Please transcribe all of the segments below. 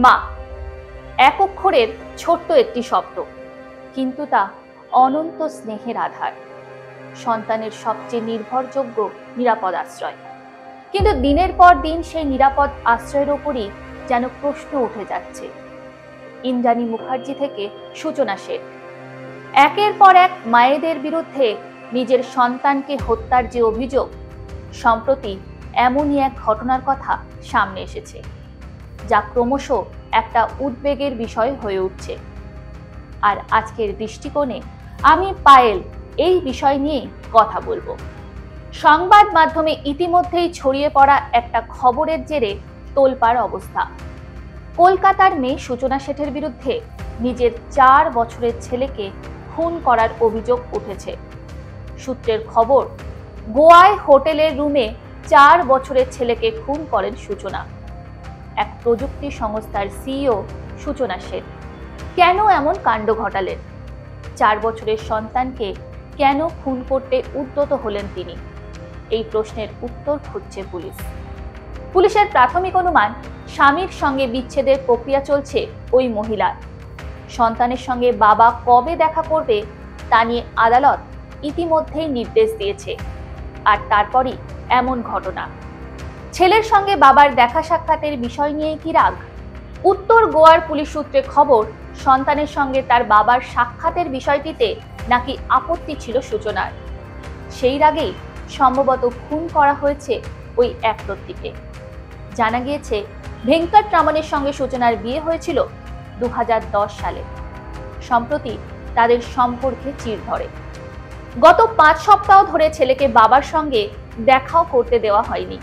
মা এক অক্ষরের ছোট্ট একটি শব্দ, কিন্তু তা অনন্ত স্নেহের আধার, সন্তানের সবচেয়ে নির্ভরযোগ্য নিরাপদ আশ্রয়। কিন্তু দিনের পর দিন সেই নিরাপদ আশ্রয়ের ওপরই যেন প্রশ্ন উঠে যাচ্ছে। ইন্দ্রাণী মুখার্জি থেকে সূচনা শেঠ, একের পর এক মায়েদের বিরুদ্ধে নিজের সন্তানকে হত্যার যে অভিযোগ, সম্প্রতি এমনই এক ঘটনার কথা সামনে এসেছে, যা ক্রমশ একটা উদ্বেগের বিষয় হয়ে উঠছে। আর আজকের দৃষ্টিকোণে আমি পায়েল এই বিষয় নিয়ে কথা বলবো। সংবাদ মাধ্যমে ইতিমধ্যেই ছড়িয়ে পড়া একটা খবরের জেরে তোলপাড় অবস্থা। কলকাতার মেয়ে সূচনা শেঠের বিরুদ্ধে নিজের 4 বছরের ছেলেকে খুন করার অভিযোগ উঠেছে। সূত্রের খবর, গোয়ায় হোটেলের রুমে 4 বছরের ছেলেকে খুন করেন সূচনা। এক প্রযুক্তি সংস্থার সিইও সূচনা শেঠ কেন এমন কাণ্ড ঘটালেন? 4 বছরের সন্তানকে কেন খুন করতে উদ্যত হলেন তিনি? এই প্রশ্নের উত্তর খুঁজছে পুলিশ। পুলিশের প্রাথমিক অনুমান, স্বামীর সঙ্গে বিচ্ছেদের প্রক্রিয়া চলছে ওই মহিলার। সন্তানের সঙ্গে বাবা কবে দেখা করবে তা নিয়ে আদালত ইতিমধ্যেই নির্দেশ দিয়েছে। আর তারপরই এমন ঘটনা। ছেলের সঙ্গে বাবার দেখা সাক্ষাতের বিষয় নিয়ে কি রাগ? উত্তর গোয়ার পুলিশ সূত্রে খবর, সন্তানের সঙ্গে তার বাবার সাক্ষাতের বিষয়টিতে নাকি আপত্তি ছিল সূচনার। সেই রাগেই সম্ভবত খুন করা হয়েছে ওই এক ব্যক্তিকে। জানা গিয়েছে, ভেঙ্কটরামনের সঙ্গে সূচনার বিয়ে হয়েছিল 2010 সালে। সম্প্রতি তাদের সম্পর্কে চির ধরে। গত 5 সপ্তাহ ধরে ছেলেকে বাবার সঙ্গে দেখাও করতে দেওয়া হয়নি।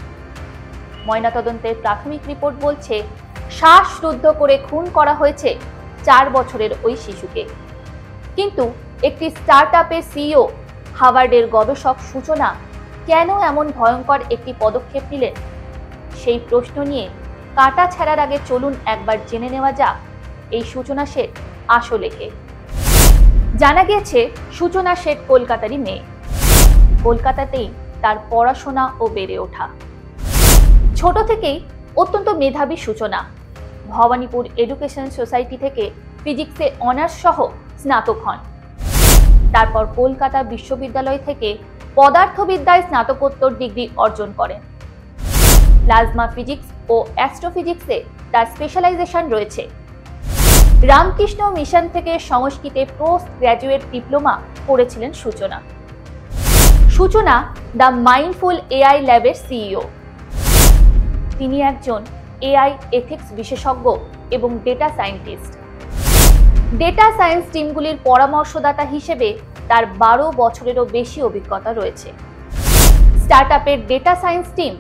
ময়নাতদন্তের প্রাথমিক রিপোর্ট বলছে, শ্বাসরুদ্ধ করে খুন করা হয়েছে 4 বছরের ওই শিশুকে। কিন্তু একটি স্টার্টআপের সিইও, হার্ভার্ডের গবেষক সূচনা কেন এমন ভয়ঙ্কর একটি পদক্ষেপ নিলেন? সেই প্রশ্ন নিয়ে কাটা ছেঁড়ার আগে চলুন একবার জেনে নেওয়া যাক এই সূচনা শেঠ আসলে কে। জানা গিয়েছে, সূচনা শেঠ কলকাতারই মেয়ে। কলকাতাতেই তার পড়াশোনা ও বেড়ে ওঠা। ছোট থেকেই অত্যন্ত মেধাবী সূচনা। ভবানীপুর এডুকেশন সোসাইটি থেকে ফিজিক্সে অনার্স সহ স্নাতক হন। তারপর কলকাতা বিশ্ববিদ্যালয় থেকে পদার্থবিদ্যায় স্নাতকোত্তর ডিগ্রি অর্জন করেন। প্লাজমা ফিজিক্স ও অ্যাস্ট্রোফিজিক্সে তার স্পেশালাইজেশন রয়েছে। রামকৃষ্ণ মিশন থেকে সংস্কৃতে পোস্ট গ্র্যাজুয়েট ডিপ্লোমা করেছিলেন সূচনা। সূচনা দ্য মাইন্ডফুল এআই ল্যাবের সিইও। তিনি একজন এআই এথিক্স বিশেষজ্ঞ এবং ডেটা সায়েন্টিস্ট। ডেটা সায়েন্স টিমগুলির পরামর্শদাতা হিসেবে তার 12 বছরেরও বেশি অভিজ্ঞতা রয়েছে। স্টার্টআপের ডেটা সায়েন্স টিম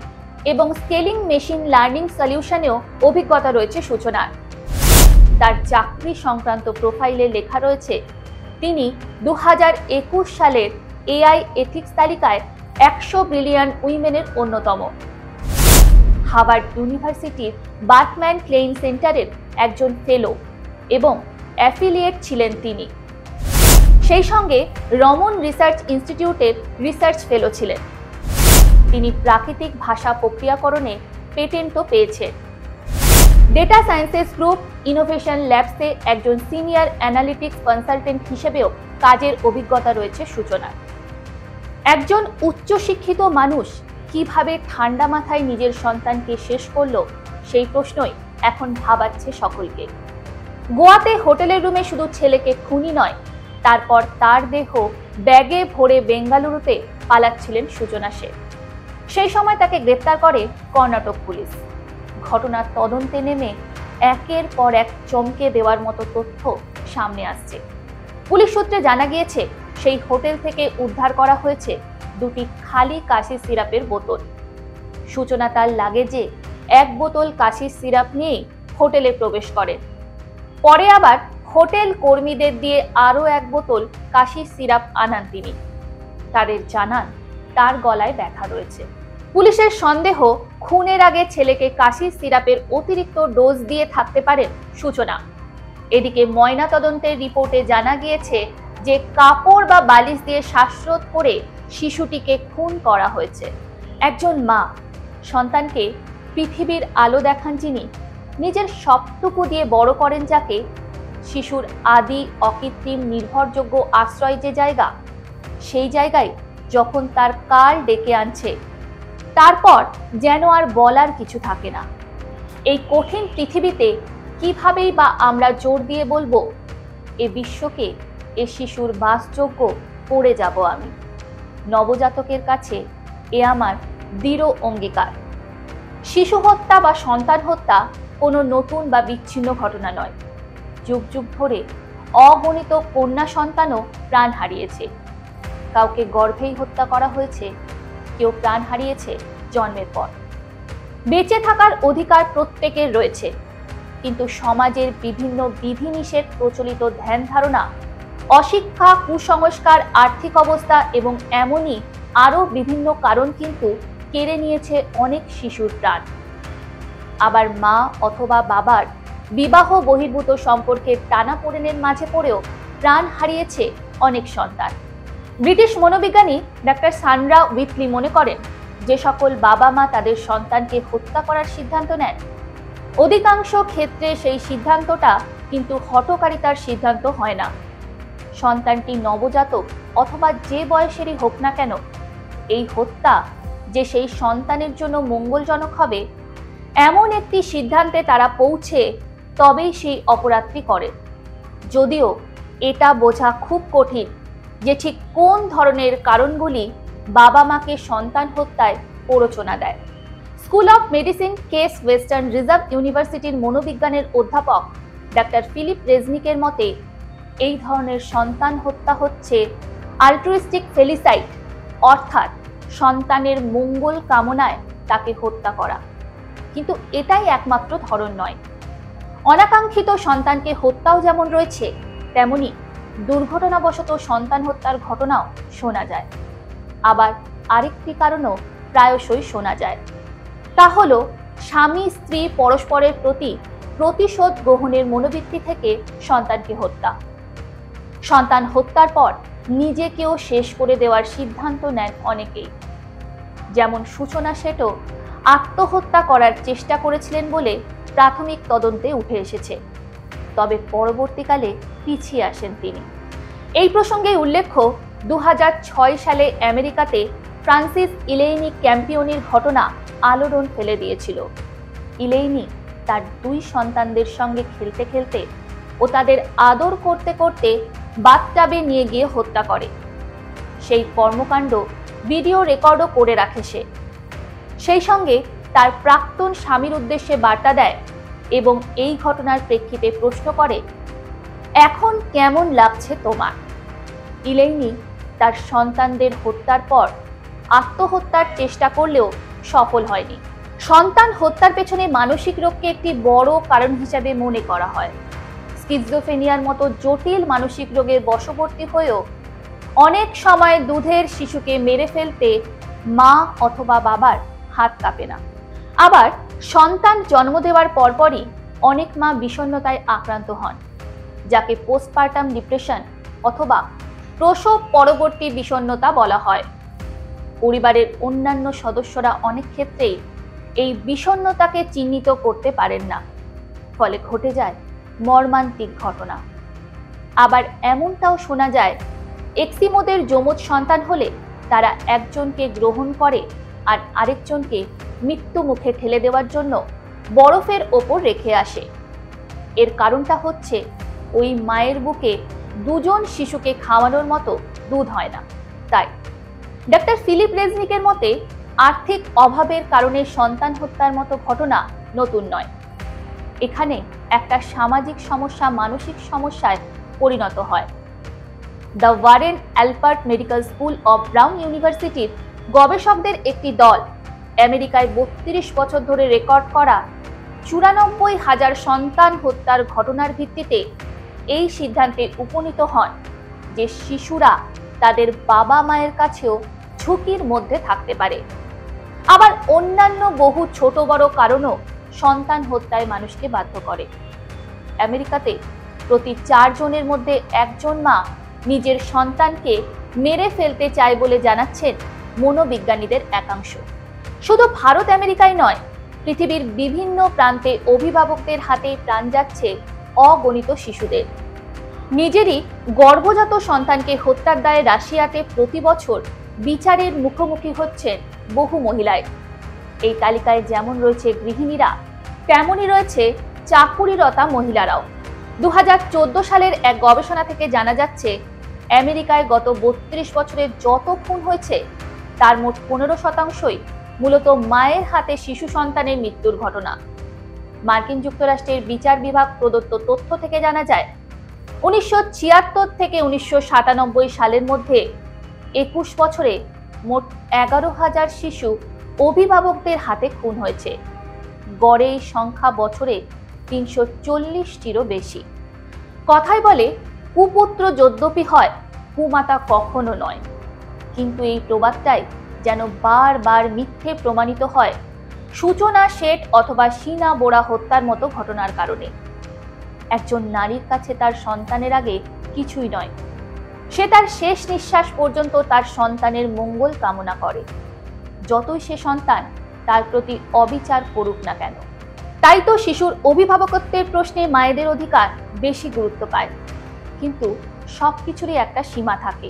এবং স্কেলিং মেশিন লার্নিং সলিউশনেও অভিজ্ঞতা রয়েছে সূচনার। তার চাকরি সংক্রান্ত প্রোফাইলে লেখা রয়েছে, তিনি 2021 সালের এআই এথিক্স তালিকায় 100 ব্রিলিয়ান উইমেনের অন্যতম। হার্ভার্ড ইউনিভার্সিটির বার্কম্যান ক্লেইন সেন্টারের একজন ফেলো এবং অ্যাফিলিয়েট ছিলেন তিনি। সেই সঙ্গে রমন রিসার্চ ইনস্টিটিউটের রিসার্চ ফেলো ছিলেন। তিনি প্রাকৃতিক ভাষা প্রক্রিয়াকরণে পেটেন্টও পেয়েছেন। ডেটা সায়েন্সেস গ্রুপ ইনোভেশন ল্যাবসে একজন সিনিয়র অ্যানালিটিক্স কনসালটেন্ট হিসেবেও কাজের অভিজ্ঞতা রয়েছে সূচনার। একজন উচ্চশিক্ষিত মানুষ কিভাবে ঠান্ডা মাথায় নিজের সন্তানকে শেষ করলো, সেই প্রশ্নই এখন ভাবাচ্ছে সকলকে। গোয়াতে হোটেলের রুমে শুধু ছেলেকে খুনই নয়, তারপর তার দেহ ব্যাগে ভরে বেঙ্গালুরুতে পালাচ্ছিলেন সূচনা শেঠ। সেই সময় তাকে গ্রেপ্তার করে কর্ণাটক পুলিশ। ঘটনার তদন্তে নেমে একের পর এক চমকে দেওয়ার মতো তথ্য সামনে আসছে। পুলিশ সূত্রে জানা গিয়েছে, সেই হোটেল থেকে উদ্ধার করা হয়েছে 2টি খালি কাশির সিরাপের বোতল। সূচনা তার লাগেজে 1 বোতল কাশির সিরাপ নিয়ে হোটেলে প্রবেশ করেন। পরে আবার হোটেল কর্মীদের দিয়ে আরও 1 বোতল কাশির সিরাপ আনান তিনি। তাদের জানান তার গলায় ব্যথা রয়েছে। পুলিশের সন্দেহ, খুনের আগে ছেলেকে কাশির সিরাপের অতিরিক্ত ডোজ দিয়ে থাকতে পারেন সূচনা। এদিকে ময়নাতদন্তের রিপোর্টে জানা গিয়েছে যে কাপড় বা বালিশ দিয়ে শ্বাসরোধ করে শিশুটিকে খুন করা হয়েছে। একজন মা সন্তানকে পৃথিবীর আলো দেখান যিনি, নিজের সবটুকু দিয়ে বড় করেন যাকে, শিশুর আদি অকৃত্রিম নির্ভরযোগ্য আশ্রয় যে জায়গা, সেই জায়গায় যখন তার কাল ডেকে আনছে, তারপর যেন আর বলার কিছু থাকে না। এই কঠিন পৃথিবীতে কিভাবেই বা আমরা জোর দিয়ে বলবো এ বিশ্বকে এ শিশুর বাসযোগ্য করে যাব আমি। নবজাতকের কাছে এ আমার দৃঢ় অঙ্গীকার। শিশু হত্যা বা সন্তান হত্যা কোনো নতুন বা বিচ্ছিন্ন ঘটনা নয়। যুগ যুগ ধরে অগণিত কন্যা সন্তানও প্রাণ হারিয়েছে। কাউকে গর্ভেই হত্যা করা হয়েছে, কেউ প্রাণ হারিয়েছে জন্মের পর। বেঁচে থাকার অধিকার প্রত্যেকের রয়েছে, কিন্তু সমাজের বিভিন্ন বিধিনিষেধ, প্রচলিত ধ্যান ধারণা, অশিক্ষা, কুসংস্কার, আর্থিক অবস্থা এবং এমনই আরো বিভিন্ন কারণ কিন্তু কেড়ে নিয়েছে অনেক শিশুর প্রাণ। আবার মা অথবা বাবার বিবাহ বহির্ভূত সম্পর্কের টানাপোড়েনের মাঝে পড়েও প্রাণ হারিয়েছে অনেক সন্তান। ব্রিটিশ মনোবিজ্ঞানী ডাক্তার সান্ড্রা উইটলি মনে করেন, যে সকল বাবা মা তাদের সন্তানকে হত্যা করার সিদ্ধান্ত নেন, অধিকাংশ ক্ষেত্রে সেই সিদ্ধান্তটা কিন্তু হঠকারিতার সিদ্ধান্ত হয় না। সন্তানটি নবজাতক অথবা যে বয়সেরই হোক না কেন, এই হত্যা যে সেই সন্তানের জন্য মঙ্গলজনক হবে এমন একটি সিদ্ধান্তে তারা পৌঁছে তবেই সেই অপরাধটি করে। যদিও এটা বোঝা খুব কঠিন যে ঠিক কোন ধরনের কারণগুলি বাবা মাকে সন্তান হত্যায় প্ররোচনা দেয়। School of medicine case western reserve ইউনিভার্সিটির মনোবিজ্ঞানের অধ্যাপক ডাক্তার ফিলিপ রেজনিকের মতে, এই ধরনের সন্তান হত্যা হচ্ছে আলট্রুইস্টিক ফেলিসাইড, অর্থাৎ সন্তানের মঙ্গল কামনায় তাকে হত্যা করা। কিন্তু এটাই একমাত্র ধরন নয়। অনাকাঙ্ক্ষিত সন্তানকে হত্যাও যেমন রয়েছে, তেমনি দুর্ঘটনাবশত সন্তান হত্যার ঘটনাও শোনা যায়। আবার আরেকটি কারণও প্রায়শই শোনা যায়, তা হলো স্বামী স্ত্রী পরস্পরের প্রতি প্রতিশোধ গ্রহণের মনোবৃত্তি থেকে সন্তানকে হত্যা। সন্তান হত্যার পর নিজেকেও শেষ করে দেওয়ার সিদ্ধান্ত নেন অনেকেই। যেমন সূচনা শেঠও আত্মহত্যা করার চেষ্টা করেছিলেন বলে প্রাথমিক তদন্তে উঠে এসেছে, তবে পরবর্তীকালে পিছিয়ে আসেন তিনি। এই প্রসঙ্গে উল্লেখ্য, 2006 সালে আমেরিকাতে ফ্রান্সিস ইলেইনি ক্যাম্পিওনির ঘটনা আলোড়ন ফেলে দিয়েছিল। ইলেইনি তার 2 সন্তানদের সঙ্গে খেলতে খেলতে ও তাদের আদর করতে করতে বাথটাবে নিয়ে গিয়ে হত্যা করে। সেই কর্মকাণ্ড ভিডিও রেকর্ডও করে রাখে সে। সেই সঙ্গে তার প্রাক্তন স্বামীর উদ্দেশ্যে বার্তা দেয় এবং এই ঘটনার প্রেক্ষিতে প্রশ্ন করে, এখন কেমন লাগছে তোমার? ইলেইনি তার সন্তানদের হত্যার পর আত্মহত্যার চেষ্টা করলেও সফল হয়নি। সন্তান হত্যার পেছনে মানসিক রোগকে একটি বড় কারণ হিসাবে মনে করা হয়। স্কিজোফ্রেনিয়ার মতো জটিল মানসিক রোগের বশবর্তী হয়েও অনেক সময় দুধের শিশুকে মেরে ফেলতে মা অথবা বাবার হাত কাঁপে না। আবার সন্তান জন্ম দেওয়ার পরপরই অনেক মা বিষণ্ণতায় আক্রান্ত হন, যাকে পোস্টপার্টাম ডিপ্রেশন অথবা প্রসব পরবর্তী বিষণ্ণতা বলা হয়। পরিবারের অন্যান্য সদস্যরা অনেক ক্ষেত্রেই এই বিষণ্ণতাকে চিহ্নিত করতে পারেন না, ফলে ঘটে যায় মর্মান্তিক ঘটনা। আবার এমনটাও শোনা যায়, এক্সিমোদের যমজ সন্তান হলে তারা একজনকে গ্রহণ করে আর আরেকজনকে মৃত্যু মুখে ঠেলে দেওয়ার জন্য বরফের ওপর রেখে আসে। এর কারণটা হচ্ছে ওই মায়ের বুকে 2 জন শিশুকে খাওয়ানোর মতো দুধ হয় না। তাই ডাক্তার ফিলিপ রেজনিকের মতে আর্থিক অভাবের কারণে সন্তান হত্যার মতো ঘটনা নতুন নয়। এখানে একটা সামাজিক সমস্যা মানসিক সমস্যায় পরিণত হয়। The Warren Alpert medical school of Brown ইউনিভার্সিটির গবেষকদের একটি দল আমেরিকায় 32 বছর ধরে রেকর্ড করা 94,000 সন্তান হত্যার ঘটনার ভিত্তিতে এই সিদ্ধান্তে উপনীত হন যে শিশুরা তাদের বাবা মায়ের কাছেও ঝুঁকির মধ্যে থাকতে পারে। আবার অন্যান্য বহু ছোট বড় কারণও সন্তান হত্যায় মানুষকে বাধ্য করে। আমেরিকাতে প্রতি 4 জনের মধ্যে 1 জন মা নিজের সন্তানকে মেরে ফেলতে চায় বলে জানাচ্ছেন মনোবিজ্ঞানীদের একাংশ। শুধু ভারত আমেরিকায় নয়, পৃথিবীর বিভিন্ন প্রান্তে অভিভাবকদের হাতে প্রাণ যাচ্ছে অগণিত শিশুদের। নিজেরই গর্ভজাত সন্তানকে হত্যার দায়ে রাশিয়াতে প্রতি বছর বিচারের মুখোমুখি হচ্ছেন বহু মহিলায়। এই তালিকায় যেমন রয়েছে গৃহিণীরা, তেমনই রয়েছে চাকুরিরতা মহিলারাও। 2014 সালের এক গবেষণা থেকে জানা যাচ্ছে, আমেরিকায় গত 32 বছরে যত খুন হয়েছে তার মোট 15%ই মূলত মায়ের হাতে শিশু সন্তানের মৃত্যুর ঘটনা। মার্কিন যুক্তরাষ্ট্রের বিচার বিভাগ প্রদত্ত তথ্য থেকে জানা যায়, 1976 থেকে 1997 সালের মধ্যে 21 বছরে মোট 11,000 শিশু অভিভাবকদের হাতে খুন হয়েছে। গড়ে এই সংখ্যা বছরে 340টিরও বেশি। কথায় বলে, কুপুত্র যদ্যপি হয়, কুমাতা কখনো নয়। কিন্তু এই প্রবাদটাই যেন বারবার মিথ্যে প্রমাণিত হয় সূচনা শেঠ অথবা শীনা বোরা হত্যার মতো ঘটনার কারণে। একজন নারীর কাছে তার সন্তানের আগে কিছুই নয়। সে তার শেষ নিঃশ্বাস পর্যন্ত তার সন্তানের মঙ্গল কামনা করে, যতই সে সন্তান তার প্রতি অবিচার করুক না কেন। তাই তো শিশুর অভিভাবকত্বের প্রশ্নে মায়েদের অধিকার বেশি গুরুত্ব পায়। কিন্তু সবকিছুরই একটা সীমা থাকে,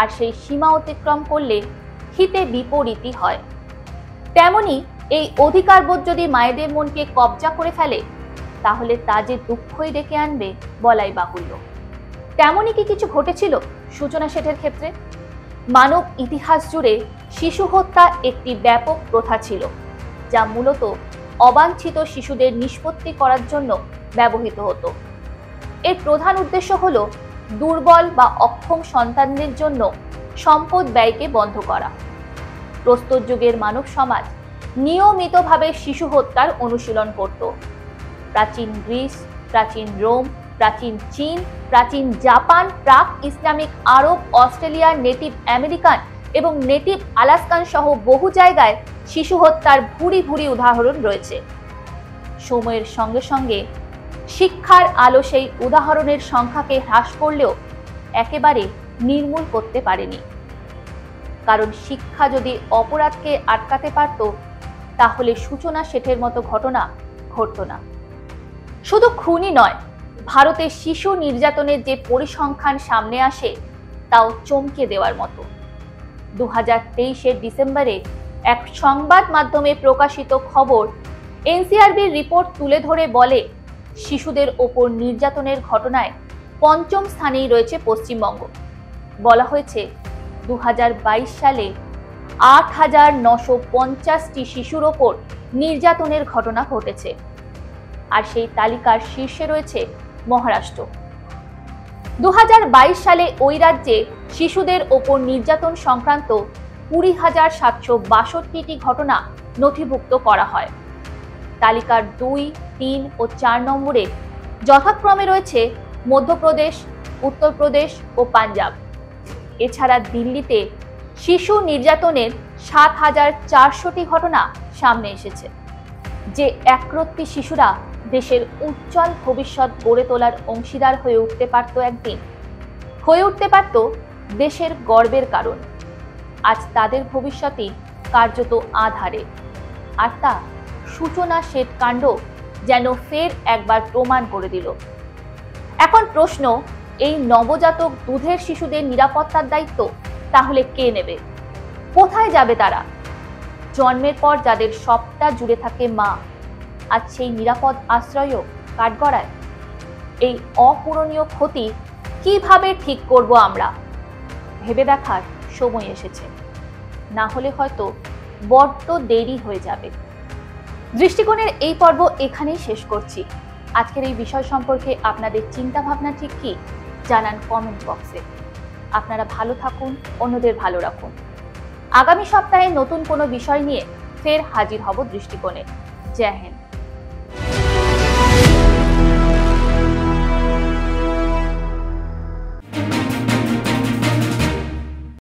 আর সেই সীমা অতিক্রম করলে হিতে বিপরীতই হয়। তেমনি এই অধিকারবোধ যদি মায়েদের মনকে কবজা করে ফেলে, তাহলে তা যে দুঃখই ডেকে আনবে বলাই বাহুল্য। তেমনই কি কিছু ঘটেছিল সূচনা শেঠের ক্ষেত্রে? মানব ইতিহাস জুড়ে শিশু হত্যা একটি ব্যাপক প্রথা ছিল, যা মূলত অবাঞ্ছিত শিশুদের নিষ্পত্তি করার জন্য ব্যবহৃত হতো। এর প্রধান উদ্দেশ্য হল দুর্বল বা অক্ষম সন্তানদের জন্য সম্পদ ব্যয়কে বন্ধ করা। প্রস্তর যুগের মানব সমাজ নিয়মিতভাবে শিশু হত্যার অনুশীলন করত। প্রাচীন গ্রিস, প্রাচীন রোম, প্রাচীন চীন, প্রাচীন জাপান, প্রাক ইসলামিক আরব, অস্ট্রেলিয়ার নেটিভ আমেরিকান এবং নেটিভ আলাস্কান সহ বহু জায়গায় শিশু হত্যার ভুরি ভুরি উদাহরণ রয়েছে। সময়ের সঙ্গে সঙ্গে শিক্ষার আলো সেই উদাহরণের সংখ্যাকে হ্রাস করলেও একেবারে নির্মূল করতে পারেনি। কারণ শিক্ষা যদি অপরাধকে আটকাতে পারত, তাহলে সূচনা শেঠের মতো ঘটনা ঘটত না। শুধু খুনই নয়, ভারতে শিশু নির্যাতনের যে পরিসংখ্যান সামনে আসে তাও চমকে দেওয়ার মতো। 2023 ডিসেম্বরে এক সংবাদ মাধ্যমে প্রকাশিত খবর এনসিআরবির রিপোর্ট তুলে ধরে বলে, শিশুদের ওপর নির্যাতনের ঘটনায় 5ম স্থানেই রয়েছে পশ্চিমবঙ্গ। বলা হয়েছে 2022 সালে 8,950টি শিশুর ওপর নির্যাতনের ঘটনা ঘটেছে, আর সেই তালিকার শীর্ষে রয়েছে মহারাষ্ট্র। 2022 সালে ওই রাজ্যে শিশুদের ওপর নির্যাতন সংক্রান্ত 20,762টি ঘটনা নথিভুক্ত করা হয়। তালিকার 2, 3 ও 4 নম্বরে যথাক্রমে রয়েছে মধ্যপ্রদেশ, উত্তরপ্রদেশ ও পাঞ্জাব। এছাড়া দিল্লিতে শিশু নির্যাতনের 7,400টি ঘটনা সামনে এসেছে। যে একরত্তি শিশুরা দেশের উজ্জ্বল ভবিষ্যৎ গড়ে তোলার অংশীদার হয়ে উঠতে পারত, একদিন হয়ে উঠতে পারত দেশের গর্বের কারণ, আজ তাদের ভবিষ্যৎই কার্যত আঁধারে। আর তা সূচনা শেঠ কাণ্ড যেন ফের একবার প্রমাণ করে দিল। এখন প্রশ্ন, এই নবজাতক দুধের শিশুদের নিরাপত্তার দায়িত্ব তাহলে কে নেবে? কোথায় যাবে তারা? জন্মের পর যাদের সবটা জুড়ে থাকে মা, আজ সেই নিরাপদ আশ্রয়ও কাঠগড়ায়। এই অপূরণীয় ক্ষতি কিভাবে ঠিক করব আমরা? ভেবে দেখার সময় এসেছে, না হলে হয়তো বড্ড দেরি হয়ে যাবে। দৃষ্টিকোণের এই পর্ব এখানেই শেষ করছি। আজকের এই বিষয় সম্পর্কে আপনাদের চিন্তা ভাবনা ঠিক কি জানান কমেন্ট বক্সে। আপনারা ভালো থাকুন, অন্যদের ভালো রাখুন। আগামী সপ্তাহে নতুন কোনো বিষয় নিয়ে ফের হাজির হব দৃষ্টিকোণে। জয় হিন্দ।